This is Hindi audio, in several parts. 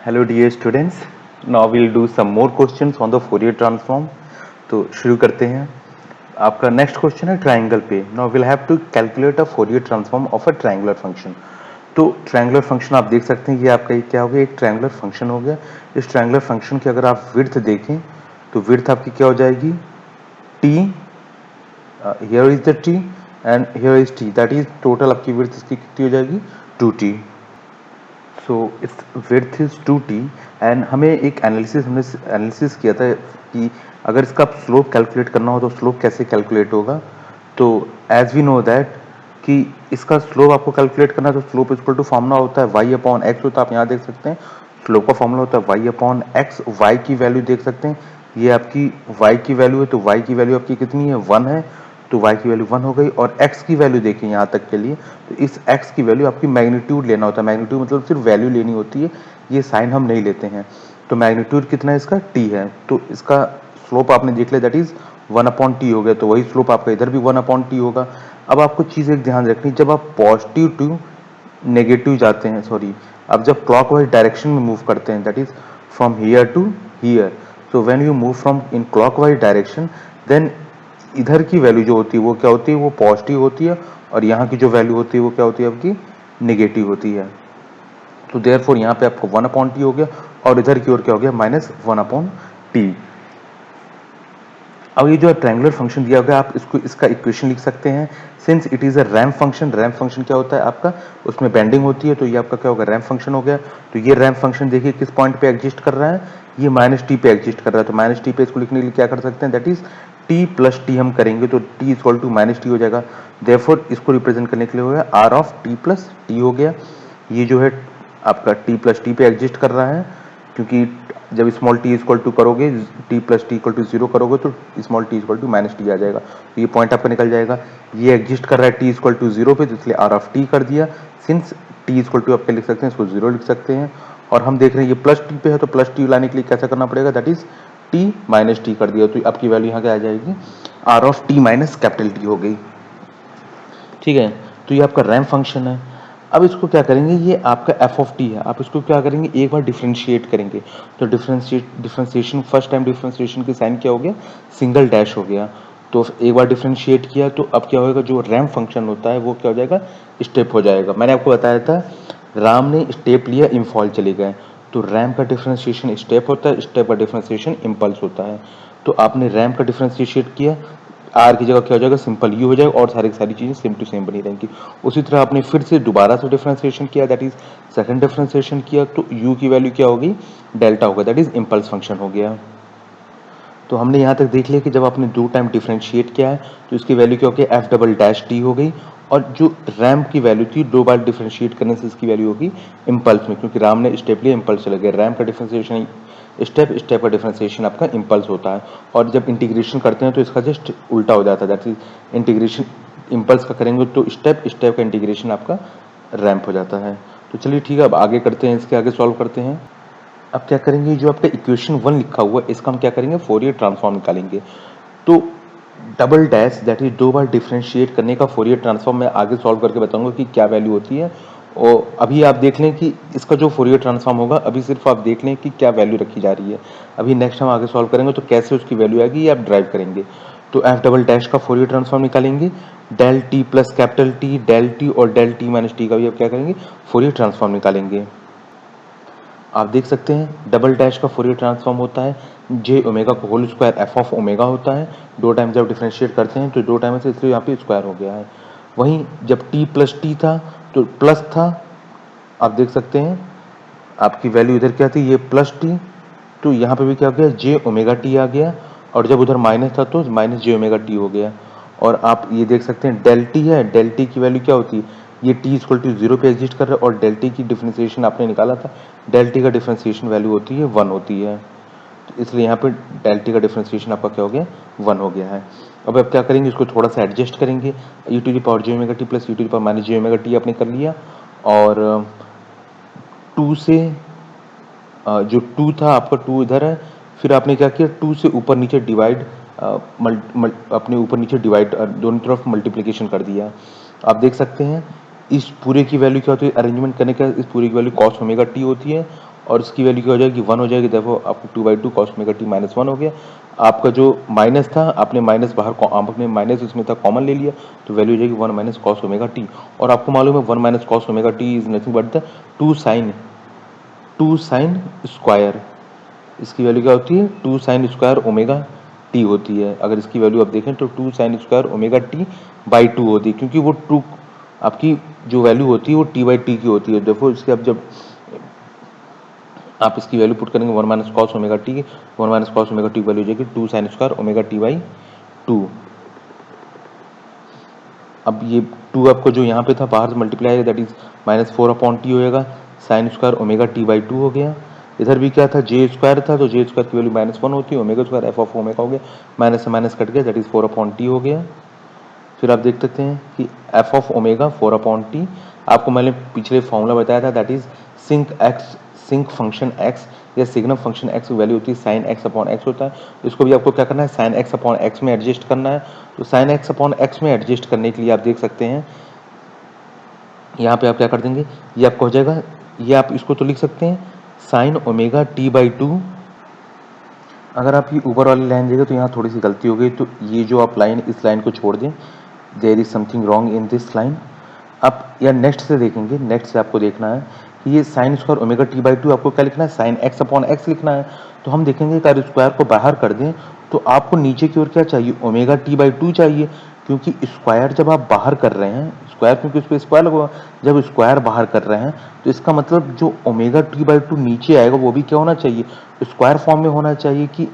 Hello dear students, now will do some more questions on the Fourier transform. तो शुरू करते हैं। आपका नेक्स्ट क्वेश्चन है ट्रायंगल पे। Now will have to calculate a Fourier transform of a triangular function. तो ट्रायंगुलर फंक्शन आप देख सकते हैं, ये आपका ये क्या हो गया, एक ट्रायंगुलर फंक्शन हो गया। इस ट्रायंगुलर फंक्शन की अगर आप विड्थ देखें तो विड्थ आपकी क्या हो जाएगी, T, here is the T and here is T, that is total आपकी विड्थ इसकी कितनी हो जाएगी, 2t। So it's width is 2t and हमें एक हमने एनालिसिस किया था कि अगर इसका स्लोप कैलकुलेट करना हो तो स्लोप कैसे कैलकुलेट होगा। तो एज वी नो दैट कि इसका स्लोप आपको कैलकुलेट करना है तो स्लोप इक्वल टू फॉर्मूला होता है y अपॉन एक्स होता है। आप यहाँ देख सकते हैं स्लोप का फॉर्मूला होता है y अपॉन एक्स। y की वैल्यू देख सकते हैं, ये आपकी y की वैल्यू है, तो y की वैल्यू आपकी कितनी है, 1 है, तो y की वैल्यू 1 हो गई। और x की वैल्यू देखिए यहाँ तक के लिए, तो इस x की वैल्यू आपकी मैग्नीट्यूड लेना होता है। मैग्नीट्यूड मतलब सिर्फ वैल्यू लेनी होती है, ये साइन हम नहीं लेते हैं। तो मैग्नीट्यूड कितना है इसका, t है, तो इसका स्लोप आपने देख लिया, दैट इज 1 अपॉन टी हो गया। तो वही स्लोप आपका इधर भी 1 अपॉन टी होगा। अब आपको चीज़ एक ध्यान रखनी, जब आप पॉजिटिव टू नेगेटिव जाते हैं, सॉरी, अब जब क्लॉकवाइज डायरेक्शन में मूव करते हैं, that is from here to here, so when you move from in clockwise direction, then इधर की वैल्यू जो होती है वो क्या होती है, वो पॉजिटिव होती है, और यहाँ की जो वैल्यू होती है वो क्या होती है, आपकी नेगेटिव होती है। तो देयरफॉर यहाँ पे आपको 1 अपॉन टी हो गया, और इधर की ओर क्या हो गया, माइनस 1 अपॉन टी। अब ये जो ट्रायंगुलर फंक्शन दिया गया, आप इसको इसका इक्वेशन लिख सकते हैं। Since it is a ramp function, ramp function क्या होता है आपका, उसमें बेंडिंग होती है, तो ये आपका क्या होगा, रैम्प फंक्शन हो गया। तो ये रैम्प फंक्शन देखिए किस पॉइंट पे एग्जिस्ट कर रहा है, ये माइनस टी पे एग्जिस्ट कर रहा है। तो माइनस टी पे इसको लिखने के लिए क्या कर सकते हैं, that is T plus T हम करेंगे, तो T equal to minus T हो जाएगा। देयरफॉर इसको रिप्रेजेंट करने के लिए हो गया R of t plus t हो गया। ये जो है आपका टी प्लस टी पे एग्जिस्ट कर रहा है, क्योंकि जब स्मॉल टी इक्वल टू करोगे, t plus t equal to zero करोगे, तो small t equal to minus t आ जाएगा, तो ये पॉइंट आपका निकल जाएगा। ये एग्जिस्ट कर रहा है टी इक्वल टू जीरो पे, तो इसलिए आर ऑफ टी कर दिया। सिंस टी इक्वल टू आपके लिख सकते हैं, इसको जीरो लिख सकते हैं। और हम देख रहे हैं ये प्लस टी पे है, तो प्लस टी लाने के लिए कैसा करना पड़ेगा, that is T minus T कर दिया, तो आपकी वैल्यू यहाँ क्या आ जाएगी, R of T minus capital T हो गई। ठीक है, तो ये आपका रैम्प फंक्शन है। अब इसको क्या करेंगे, ये आपका एफ ऑफ टी है, आप इसको क्या करेंगे, एक बार डिफ्रेंशिएट करेंगे। तो डिफ्रेंशिएशन फर्स्ट टाइम डिफ्रेंशिएशन की साइन क्या हो गया, सिंगल डैश हो गया। तो एक बार डिफ्रेंशिएट किया तो अब क्या होगा, जो रैम्प फंक्शन होता है वो क्या हो जाएगा, स्टेप हो जाएगा। मैंने आपको बताया था राम ने स्टेप लिया, इम्फॉल चले गए, तो रैम्प का डिफ्रेंशिएशन स्टेप होता है, स्टेप का डिफ्रेंशिएशन इम्पल्स होता है। तो आपने रैम्प का डिफ्रेंशिएट किया, आर की जगह क्या हो जाएगा, सिंपल यू हो जाएगा, और सारी की सारी चीज़ें सेम टू सेम बनी रहेंगी। उसी तरह आपने फिर से दोबारा से डिफ्रेंशिएशन किया, दैट इज सेकंड डिफ्रेंशिएशन किया, तो यू की वैल्यू क्या होगी, डेल्टा होगा, दैट इज इम्पल्स फंक्शन हो गया। तो हमने यहाँ तक देख लिया कि जब आपने दो टाइम डिफ्रेंशिएट किया है तो इसकी वैल्यू क्या हो गई, एफ डबल डैश टी हो गई। और जो रैम्प की वैल्यू थी, दो बार डिफ्रेंशिएट करने से इसकी वैल्यू होगी इम्पल्स में, क्योंकि राम ने स्टेप लिया, इम्पल्स चले गए। रैम्प का डिफ्रेंशिएशन स्टेप, स्टेप का डिफ्रेंशिएशन आपका इम्पल्स होता है। और जब इंटीग्रेशन करते हैं तो इसका जस्ट उल्टा हो जाता है, दैट इज इंटीग्रेशन इम्पल्स का करेंगे तो स्टेप, स्टेप का इंटीग्रेशन आपका रैम्प हो जाता है। तो चलिए ठीक है, अब आगे करते हैं, इसके आगे सॉल्व करते हैं। अब क्या करेंगे, जो आपका इक्वेशन 1 लिखा हुआ है इसका हम क्या करेंगे, फोरियर ट्रांसफॉर्म निकालेंगे। तो डबल डैश, दैट इज दो बार डिफ्रेंशिएट करने का फोरियर ट्रांसफॉर्म मैं आगे सॉल्व करके बताऊंगा कि क्या वैल्यू होती है। और अभी आप देख लें कि इसका जो फोरियर ट्रांसफॉर्म होगा, अभी सिर्फ आप देख लें कि क्या वैल्यू रखी जा रही है। अभी नेक्स्ट हम आगे सॉल्व करेंगे तो कैसे उसकी वैल्यू आएगी ये आप ड्राइव करेंगे। तो एफ डबल डैश का फोरियर ट्रांसफॉर्म निकालेंगे, del T plus capital T, del T और डेल टी माइनस टी का भी आप क्या करेंगे, फोरियर ट्रांसफॉर्म निकालेंगे। आप देख सकते हैं डबल डैश का फोरियर ट्रांसफॉर्म होता है जे ओमेगा को whole square F of omega होता है। दो टाइम जब डिफ्रेंशिएट करते हैं तो दो टाइम से, इसलिए यहाँ पे स्क्वायर हो गया है। वहीं जब टी प्लस टी था तो प्लस था, आप देख सकते हैं आपकी वैल्यू इधर क्या थी, ये प्लस टी, तो यहाँ पे भी क्या हो गया, जे ओमेगा टी आ गया। और जब उधर माइनस था तो माइनस जे ओमेगा टी हो गया। और आप ये देख सकते हैं डेल टी है, डेल टी की वैल्यू क्या होती है, ये टी इक्वल टू जीरो पे एग्जिस्ट कर रहा है, और डेल टी की डिफ्रेंसिएशन आपने निकाला था, डेल टी का डिफ्रेंसिएशन वैल्यू होती है 1 होती है। तो इसलिए यहाँ पे डेल टी का डिफ्रेंसिएशन आपका क्या हो गया, 1 हो गया है। अब आप क्या करेंगे, इसको थोड़ा सा एडजस्ट करेंगे, e to the power j omega t plus e to the power minus j omega t आपने कर लिया। और 2 से जो 2 था आपका 2 इधर है, फिर आपने क्या किया, 2 से ऊपर नीचे डिवाइड, अपने ऊपर नीचे डिवाइड, दोनों तरफ मल्टीप्लिकेशन कर दिया। आप देख सकते हैं इस पूरे की वैल्यू क्या होती है, अरेंजमेंट करने का, इस पूरे की वैल्यू कॉस ओमेगा टी होती है, और इसकी वैल्यू क्या हो जाएगी 1 हो जाएगी। देखो आपको 2/2 cos ओमेगा t माइनस 1 हो गया। आपका जो माइनस था आपने माइनस बाहर आपने माइनस इसमें था कॉमन ले लिया तो वैल्यू हो जाएगी 1 माइनस कॉस ओमेगा टी। और आपको मालूम है 1 minus cos omega T is nothing but the 2 sine square. इसकी वैल्यू क्या होती है 2 साइन स्क्वायर ओमेगा टी होती है। अगर इसकी वैल्यू आप देखें तो 2 sign square omega T by 2 होती है, क्योंकि वो 2 आपकी जो वैल्यू होती है वो टी बाई टी की होती है। देखो इसके अब जब आप इसकी वैल्यू पुट करेंगे 1 minus cos omega T, 1 minus cos omega T value हो जाएगी 2 sign square omega T by 2। अब ये 2 आपको जो यहाँ पे था बाहर से मल्टीप्लाई है that is minus 4 upon t होएगा, sine square omega T by 2 हो गया। इधर भी क्या था जे स्क्वायर था तो जे स्क्वायर की वैल्यू माइनस 1 होती है, omega square F of omega हो गया, माइनस से माइनस कट गया दैट इज 4 अपॉन टी हो गया। फिर आप देख सकते हैं कि F of omega 4 upon T, आपको मैंने पिछले फॉर्मूला बताया था that is sinc function x या सिग्नम फंक्शन एक्स की वैल्यू होती है साइन एक्स अपॉन एक्स होता है। इसको भी आपको क्या करना है साइन एक्स अपॉन एक्स में एडजस्ट करना है। तो साइन एक्स अपॉन एक्स में एडजस्ट करने के लिए आप देख सकते हैं यहाँ पे आप क्या कर देंगे, ये आपको हो जाएगा, ये आप इसको तो लिख सकते हैं साइन ओमेगा टी बाई 2। अगर आप ये ऊपर वाली लाइन देखें तो यहाँ थोड़ी सी गलती हो गई, तो ये जो आप लाइन इस लाइन को छोड़ दें, there is something wrong in this line. आप या नेक्स्ट से देखेंगे, नेक्स्ट से आपको देखना है कि ये sign square omega T by 2 आपको क्या लिखना है साइन एक्स अपॉन एक्स लिखना है। तो हम देखेंगे कि अगर स्क्वायर को बाहर कर दें तो आपको नीचे की ओर क्या चाहिए ओमेगा टी बाई 2 चाहिए, क्योंकि स्क्वायर जब आप बाहर कर रहे हैं स्क्वायर, क्योंकि उस पर स्क्वायर लगा, जब स्क्वायर बाहर कर रहे हैं तो इसका मतलब जो ओमेगा टी बाई 2 नीचे आएगा वो भी क्या होना चाहिए स्क्वायर फॉर्म में होना चाहिए। कि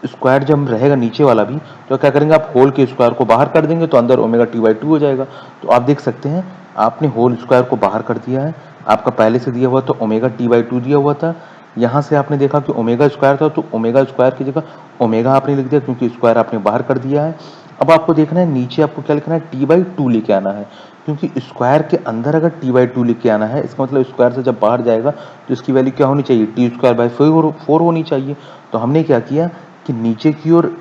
स्क्वायर जब रहेगा नीचे वाला भी तो क्या करेंगे आप होल के स्क्वायर को बाहर कर देंगे तो अंदर ओमेगा टी बाई 2 हो जाएगा। तो आप देख सकते हैं आपने होल स्क्वायर को बाहर कर दिया है, आपका पहले से दिया हुआ तो ओमेगा टी बाई 2 दिया हुआ था, यहाँ से आपने देखा कि ओमेगा स्क्वायर था तो ओमेगा स्क्वायर की जगह ओमेगा आपने लिख दिया क्योंकि स्क्वायर आपने बाहर कर दिया है। अब आपको देखना है नीचे आपको क्या लिखना है टी बाई 2 लेके आना है, क्योंकि स्क्वायर के अंदर अगर टी बाई 2 लिख के आना है इसका मतलब स्क्वायर से जब बाहर जाएगा तो इसकी वैल्यू क्या होनी चाहिए टी स्क्वायर बाई 4 होनी चाहिए। तो हमने क्या किया कि नीचे की ओर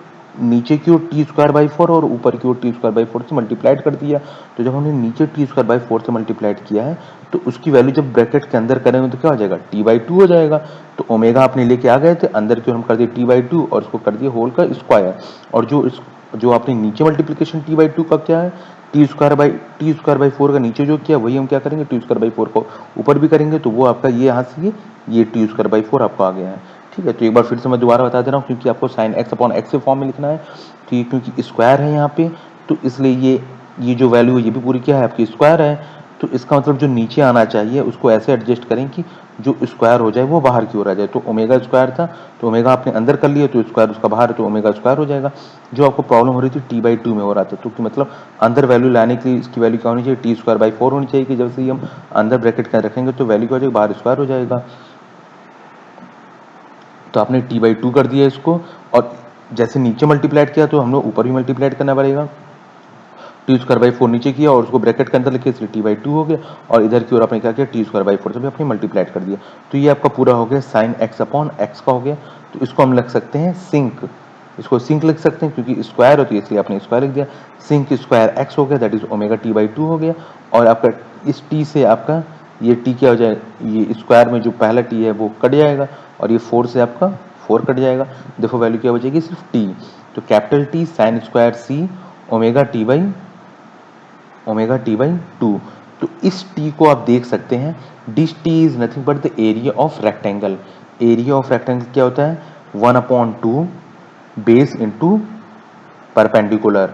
टी स्क्वायर बाई 4 और ऊपर की ओर टी स्क्वायर बाई 4 से मल्टीप्लाइड कर दिया। तो जब हमने नीचे टी स्क्वायर बाई 4 से मल्टीप्लाइड किया है तो उसकी वैल्यू जब ब्रैकेट के अंदर करेंगे तो क्या हो जाएगा टी बाई 2 हो जाएगा। तो ओमेगा आपने लेके आ गए थे, अंदर की ओर हम कर दिए टी बाई 2 और इसको कर दिए होल का स्क्वायर। और जो आपने नीचे मल्टीप्लिकेशन टी बाई 2 का क्या है टी स्क्वायर बाई 4 का नीचे जो किया वही हम क्या करेंगे टी स्क्वायर बाई 4 को ऊपर भी करेंगे, तो वो आपका ये यहाँ से ये टी स्क्वायर बाई 4 आपको आ गया है। ठीक है, तो एक बार फिर से मैं दोबारा बता दे रहा हूँ क्योंकि आपको साइन एक्स अपॉन एक्स के फॉर्म में लिखना है, ठीक, क्योंकि स्क्वायर है यहाँ पे तो इसलिए ये जो वैल्यू है ये भी पूरी क्या है आपकी स्क्वायर है। तो इसका मतलब जो नीचे आना चाहिए उसको ऐसे एडजस्ट करें कि जो स्क्वायर हो जाए वो बाहर की ओर आ जाए। तो ओमेगा स्क्वायर था तो ओमेगा आपने अंदर कर लिया तो स्क्वायर उसका बाहर है तो ओमेगा स्क्वायर हो जाएगा। जो आपको प्रॉब्लम हो रही थी टी बाई 2 में हो रहा था, तो कि मतलब अंदर वैल्यू लाने के लिए इसकी वैल्यू क्या होनी चाहिए टी स्क्वायर बाई 4 होनी चाहिए, कि जब से ही हम अंदर ब्रैकेट का रखेंगे तो वैल्यू क्या हो जाएगी बाहर स्क्वायर हो जाएगा। तो आपने टी बाई 2 कर दिया इसको, और जैसे नीचे मल्टीप्लाइड किया तो हम लोग ऊपर भी मल्टीप्लाइड करना पड़ेगा। टी स्क्वायर बाई 4 नीचे किया और उसको ब्रैकेट के अंदर लिखे इसलिए टी बाई 2 हो गया, और इधर की ओर आपने क्या किया टी स्क्वायर बाई 4 से भी आपने मल्टीप्लाइड कर दिया। तो ये आपका पूरा हो गया साइन एक्स अपॉन एक्स का हो गया। तो इसको हम लिख सकते हैं सिंक, इसको सिंक लिख सकते हैं क्योंकि स्क्वायर होती है इसलिए आपने स्क्वायर लिख दिया। सिंक स्क्वायर एक्स हो गया that is omega T by 2 हो गया। और आपका इस टी से आपका ये टी क्या हो जाए ये स्क्वायर में जो पहला टी है वो कट जाएगा और ये 4 से आपका 4 कट जाएगा। देखो वैल्यू क्या बचेगी सिर्फ टी। तो capital T sine square C omega T by 2। तो इस टी को आप देख सकते हैं this T is nothing but the area of rectangle. Area of rectangle क्या होता है 1/2 बेस इंटू परपेंडिकुलर।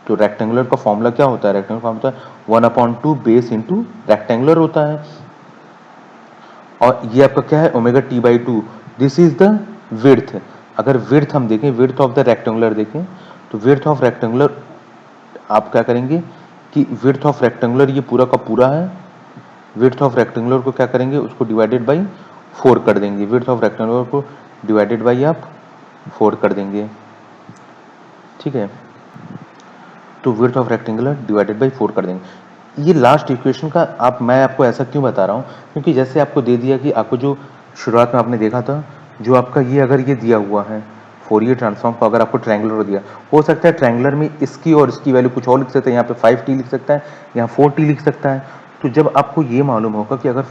तो रेक्टेंगुलर का फॉर्मूला क्या होता है रेक्टेंगुलर फॉर्मूला होता है 1/2 बेस इंटू रेक्टेंगुलर होता है। और ये आपका क्या है omega T by 2, this is the width. अगर विड्थ हम देखें विड्थ ऑफ द रेक्टेंगुलर देखें तो विड्थ ऑफ रेक्टेंगुलर आप क्या करेंगे कि विड्थ ऑफ रेक्टेंगुलर ये पूरा का पूरा है, विड्थ ऑफ रेक्टेंगुलर को क्या करेंगे उसको डिवाइडेड बाई 4 कर देंगे, विड्थ ऑफ रेक्टेंगुलर को डिवाइडेड बाई आप 4 कर देंगे। ठीक है, तो width of rectangular divided by 4 कर देंगे। ये लास्ट इक्वेशन का मैं आपको ऐसा क्यों बता रहा हूँ क्योंकि जैसे आपको दे दिया कि आपको जो शुरुआत में आपने देखा था जो आपका ये अगर ये दिया हुआ है फोरियर ट्रांसफॉर्म को अगर आपको ट्रायंगुलर दिया हो सकता है ट्रायंगुलर में इसकी और इसकी वैल्यू कुछ और लिख सकता है, यहाँ पे 5t लिख सकता है यहाँ 4t लिख सकता है। तो जब आपको ये मालूम होगा कि अगर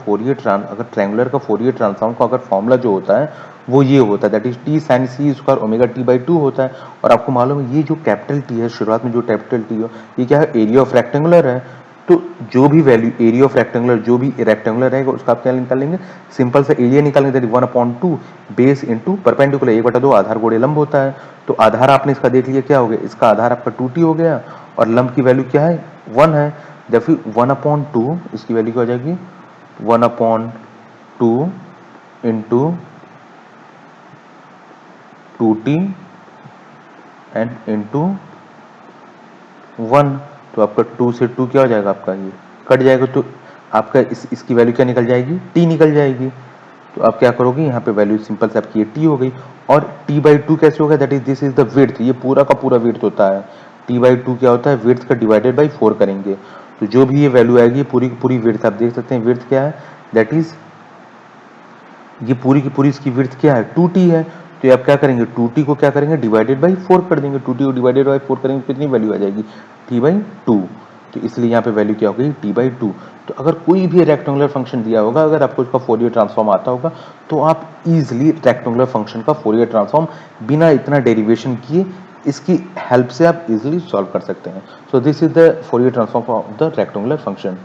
ट्रायंगुलर का फोरियर ट्रांसफॉर्म का अगर फॉर्मूला जो होता है वो ये होता है, that is T sine C square omega T by 2 होता है। और आपको मालूम है ये जो कैपिटल टी है, शुरुआत में जो कैपिटल टी हो, ये क्या है, एरिया ऑफ रेक्टेंगुलर है। तो जो भी वैल्यू एरिया ऑफ रेक्टेंगुलर, जो भी रेक्टेंगुलर रहेगा उसका आप क्या निकालेंगे, सिंपल सा एरिया निकालेंगे, दैट 1/2 बेस इंटू परपेंडिकुलर, 1/2 आधार गुणे लंब होता है। तो आधार आपने इसका देख लिया क्या हो गया, इसका आधार आपका 2t हो गया और लंब की वैल्यू क्या है, 1 है। जब फिर 1/2 इसकी वैल्यू क्या हो जाएगी, 1/2 इंटू 2t एंड इंटू 1। तो आपका 2 से 2 क्या हो जाएगा, आपका ये कट जाएगा, तो आपका इसकी वैल्यू क्या निकल जाएगी, t निकल जाएगी। तो आप क्या करोगे, यहाँ पे वैल्यू सिंपल से आपकी ये t हो गई। और t/2 कैसे होगा, that is this is the width, ये पूरा का पूरा विड्थ होता है। t/2 क्या होता है, विड्थ का डिवाइडेड बाई 4 करेंगे, तो जो भी ये वैल्यू आएगी पूरी की पूरी विड्थ, आप देख सकते हैं विड्थ क्या है, दैट इज ये पूरी की पूरी इसकी विड्थ क्या है, 2t है। तो ये आप क्या करेंगे, 2t को क्या करेंगे, डिवाइडेड बाई 4 कर देंगे, 2t को डिवाइडेड बाई 4 करेंगे, कितनी वैल्यू आ जाएगी, t/2। तो इसलिए यहाँ पे वैल्यू क्या हो गई, t/2। तो अगर कोई भी रेक्टेंगुलर फंक्शन दिया होगा, अगर आपको इसका फोरियर ट्रांसफॉर्म आता होगा, तो आप इजिली रेक्टेंगुलर फंक्शन का फोरियर ट्रांसफॉर्म बिना इतना डेरिवेशन किए इसकी हेल्प से आप इजिली सॉल्व कर सकते हैं। So this is the Fourier transform of the rectangular function.